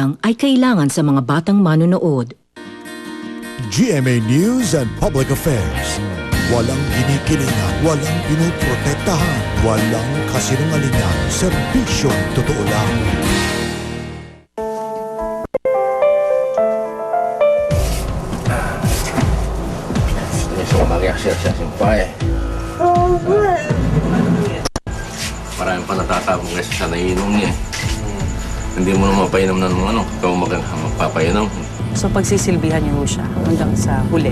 magulang ay kailangan sa mga batang manonood. GMA News and Public Affairs. Walang kinikilingan, walang pinoprotektahan, walang kasinungalingan, serbisyong totoo lang. So, mag-exercise yung pa eh. Marami pa natatabong kasi sa naiinom niya eh. Hindi mo na mapainom na ng ikaw magpapainom. So pagsisilbihan niyo siya hanggang sa huli?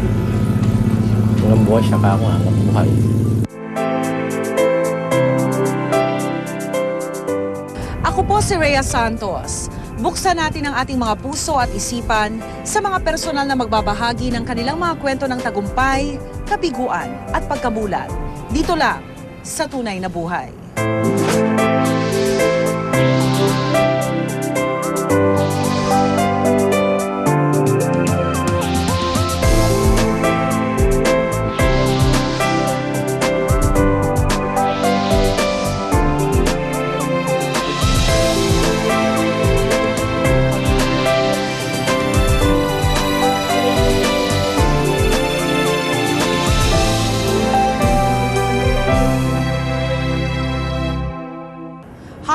Hanggang buhay siya ka ako, hanggang buhay. Ako po si Rhea Santos. Buksan natin ang ating mga puso at isipan sa mga personal na magbabahagi ng kanilang mga kwento ng tagumpay, kabiguan at pagkamulat. Dito lang sa Tunay na Buhay.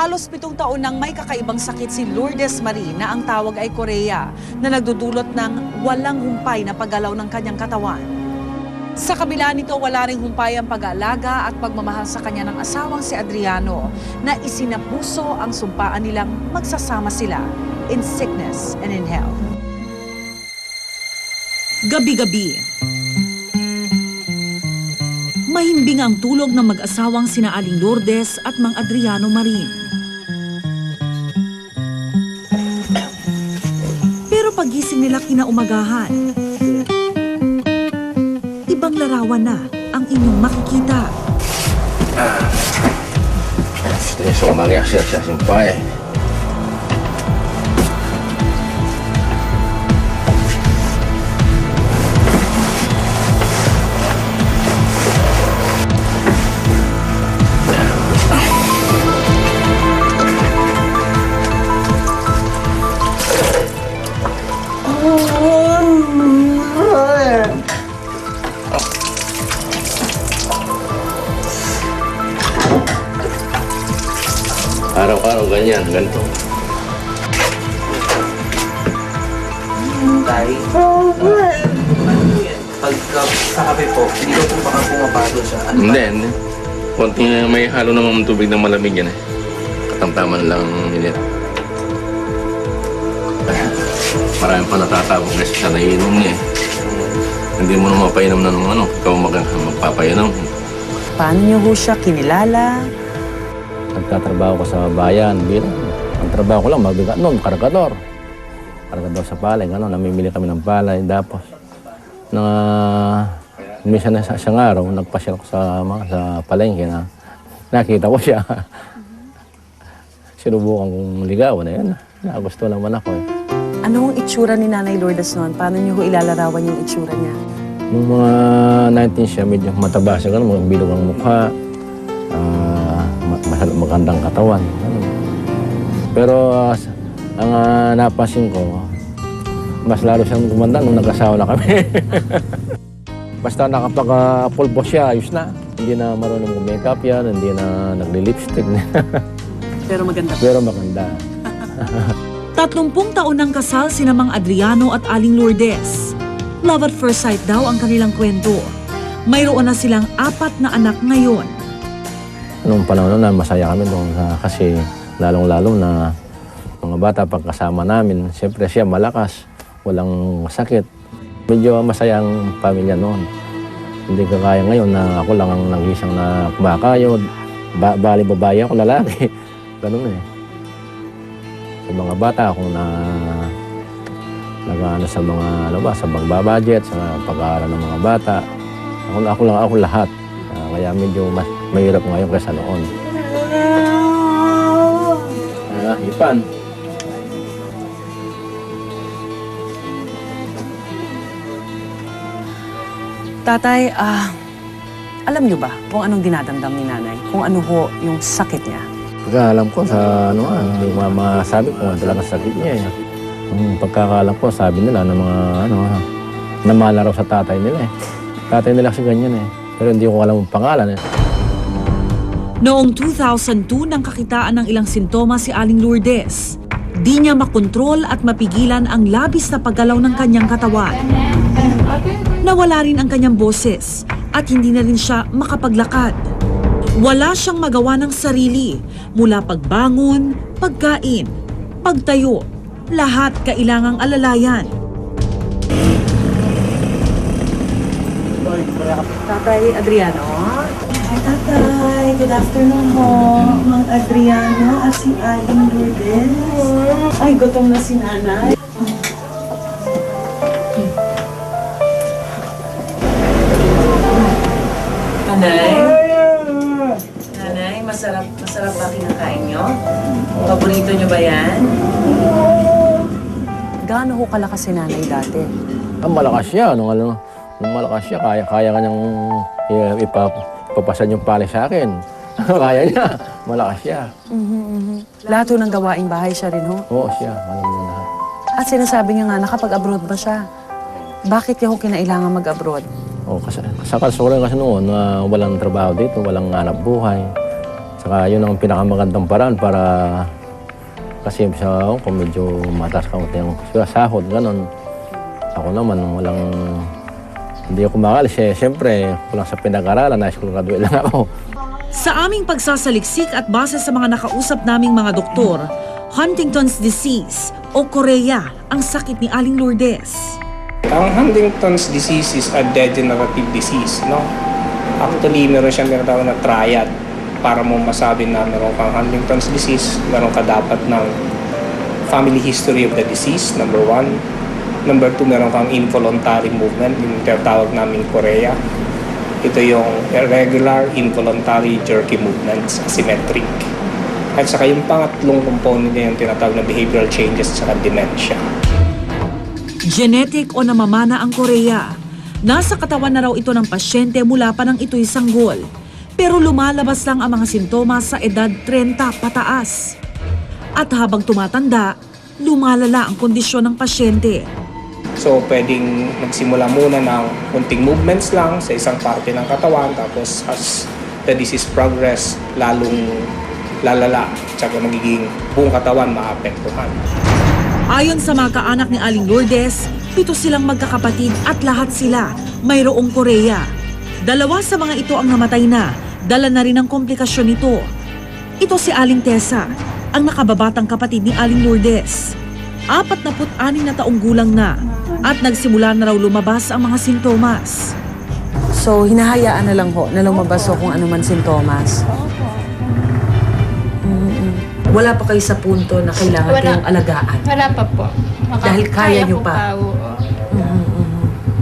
Halos 7 taon nang may kakaibang sakit si Lourdes Marie na ang tawag ay Korea na nagdudulot ng walang humpay na paggalaw ng kanyang katawan. Sa kabila nito, wala ring humpay ang pag-aalaga at pagmamahal sa kanya ng asawang si Adriano na isinapuso ang sumpaan nilang magsasama sila in sickness and in health. Gabi-gabi, mahimbing ang tulog ng mag-asawang sina Aling Lourdes at Mang Adriano Marin. Pero pagising nila kinaumagahan, ibang larawan na ang inyong makikita. So, mag-exercise yung pa eh. Araw-araw ganyan, ganito. Tay, pagka sa kape po, hindi ko po baka pumapagod siya. Ano ba? Hindi. Konting may halo naman tubig na malamig yan eh. Katamtaman lang init. Marami pa natatabong kasi sa naiinom niya eh. Hindi mo na mapainom na ng ikaw magpapainom. Paano niyo ho siya kinilala? Nagtatrabaho ko sa bayan, ang trabaho ko lang mabigat noon, kargador. Kargador sa palay, namimili kami ng palay. Tapos, minsan na isang araw, nagpasyal ko sa palengke na nakita ko siya. Sinubukan kong ligawan na yan. Nagusto naman ako eh. Ano ang itsura ni Nanay Lourdes noon? Paano niyo ho ilalarawan yung itsura niya? Noong mga 19 siya, medyo mataba siya, bilog ang mukha. Magandang katawan. Pero ang napansin ko, mas lalo siyang gumanda nung nag-asawa na kami. Basta nakapag-pulbo siya, ayos na. Hindi na marunong mag-makeup yan, hindi na nagli-lipstick. Pero maganda. Pero maganda. 30 taon ng kasal sina Mang Adriano at Aling Lourdes. Love at first sight daw ang kanilang kwento. Mayroon na silang 4 na anak ngayon. Noong panahon na masaya kami doon kasi lalong-lalo na mga bata pagkasama namin. Siyempre siya malakas, walang sakit. Medyo masaya ang pamilya noon. Hindi kagaya ngayon na ako lang ang nag-isang na kumakayod. Bali babae ako, lalaki. Ganun eh. Sa mga bata akong nag-ano sa mga sa pagbabudget, sa pag-aaral ng mga bata. Ako lahat. Kaya medyo mas mahirap ngayon kaysa noon. Ipan. Tatay, alam niyo ba kung anong dinadamdam ni Nanay? Kung ano ho yung sakit niya? Pagka alam ko sa hindi masabi ko talaga sakit niya eh. Ang pagkakalam ko, sabi nila ng mga namala raw sa tatay nila eh. Tatay nila kasi ganyan eh. Pero hindi ko alam ang pangalan eh. Noong 2002 nang kakitaan ng ilang sintomas si Aling Lourdes. Di niya makontrol at mapigilan ang labis na paggalaw ng kanyang katawan. Nawala rin ang kanyang boses at hindi na rin siya makapaglakad. Wala siyang magawa ng sarili mula pagbangon, pagkain, pagtayo. Lahat kailangang alalayan. Tatay Adriano? Hi, Tatay. Good afternoon ho. Mang Adriano at si Aling Lourdes. Ay, gutom na si Nanay. Nanay? Nanay, masarap ba kinakain nyo? Paborito nyo ba yan? Gaano ho kalakas si Nanay dati? Ang malakas siya, nung malakas siya, kaya kanyang ipapasan yung pali sa akin. Kaya niya, malakas siya. Lahat ho ng gawaing bahay siya rin ho? Oo, siya, alam mo lahat. At sinasabi niya nga, nakapag-abroad ba siya? Bakit niya ho kinailangan mag-abroad? Oh, sa kasulan kasi noon, walang trabaho dito, walang hanap buhay. Saka yun ang pinakamagandang paraan para kasi kung medyo mataas ka yung sahod, gano'n. Ako naman, hindi ako makalis eh. Siyempre, kulang sa pinag-aralan, high school graduate lang ako. Sa aming pagsasaliksik at base sa mga nakausap naming mga doktor, Huntington's disease o Korea ang sakit ni Aling Lourdes. Ang Huntington's disease is a degenerative disease, no? Actually, meron siyang tinatawag na triad. Para mo masabi na meron kang Huntington's disease, meron ka dapat ng family history of the disease, number 1. Number 2, meron kang involuntary movement, yung tinatawag namin Korea. Ito yung irregular, involuntary, jerky movements, asymmetric. At saka yung pangatlong component niya yung tinatawag na behavioral changes at saka dementia. Genetic o namamana ang Korea. Nasa katawan na raw ito ng pasyente mula pa nang ito'y sanggol. Pero lumalabas lang ang mga sintomas sa edad 30 pataas. At habang tumatanda, lumalala ang kondisyon ng pasyente. So, pwedeng magsimula muna ng kunting movements lang sa isang parte ng katawan, tapos as the disease progress, lalong lalala, tsaka magiging buong katawan maapektuhan. Ayon sa mga kaanak ni Aling Lourdes, 7 silang magkakapatid at lahat sila mayroong Korea. 2 sa mga ito ang namatay na, dala na rin ang komplikasyon nito. Ito si Aling Tessa, ang nakababatang kapatid ni Aling Lourdes. 46 na taong gulang na at nagsimula na raw lumabas ang mga sintomas. So, hinahayaan na lang ho na lumabas ho kung ano man sintomas. Wala pa kayo sa punto na kailangan kayong alagaan. Wala pa po. Dahil kaya nyo pa. Oo.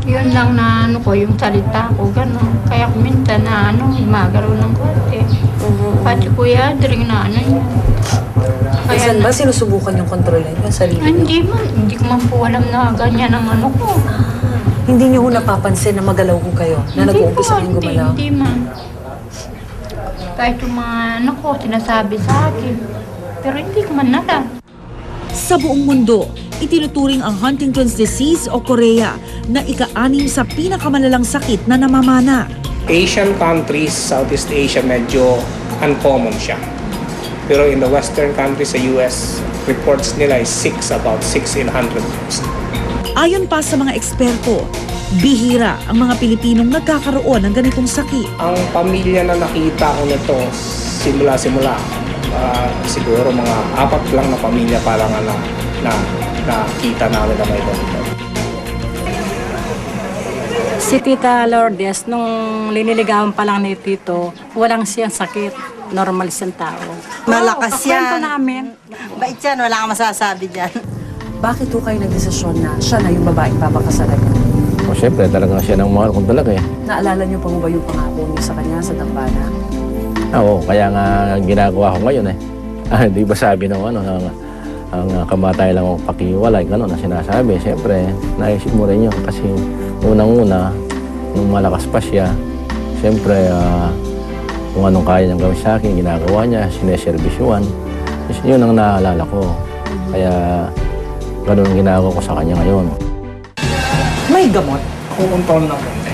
Yun lang na yung salita ko, gano'n. Kaya kuminsan na magaro ng konti. Pati kuya, dring na yun. Minsan ba sinusubukan yung kontrolin yung sarili nyo? Hindi ko man po alam na ganyan ang ko. Hindi nyo ho napapansin na magalaw ko kayo? Na nag-uumpisa kayong gumalaw? Hindi man. Kahit yung mga sinasabi sa akin. Pero hindi ko man nala. Sa buong mundo, itinuturing ang Huntington's disease o Korea na ika-6 sa pinakamalalang sakit na namamana. Asian countries, Southeast Asia, medyo uncommon siya. Pero in the Western countries sa US, reports nila is about 6 in 100,000. Ayon pa sa mga eksperto, bihira ang mga Pilipinong nagkakaroon ng ganitong sakit. Ang pamilya na nakita ko nito, simula-simula, siguro mga 4 lang na pamilya parang na nakita namin na may ganito. Si Tita Lourdes, nung liniligawan pa lang ni Tito, walang siyang sakit. Normal siyang tao. Malakas yan. Kwento namin. Bait yan, wala kang masasabi dyan. Bakit ho kayo nagdesisyon na siya na yung babaeng papakasalan niyo? O siyempre, talagang siya nang mahal kong talaga eh. Naalala niyo pa mo ba yung pangako niyo sa kanya sa dambana? Oo, kaya nga ginagawa ko ngayon eh. Di ba sabi ng ang kamatay lang ang pakiwalay, gano'n na sinasabi. Siyempre, naisip mo rin yun kasi unang-una, nung malakas pa siya, siyempre, kung anong kaya niyang gawin sa akin, ginagawa niya, sineservisyuan. Yun ang naalala ko. Kaya Ganun ang ginagawa ko sa kanya ngayon. May gamot. Kukontrol na konti.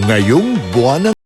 Ngayong buwan ng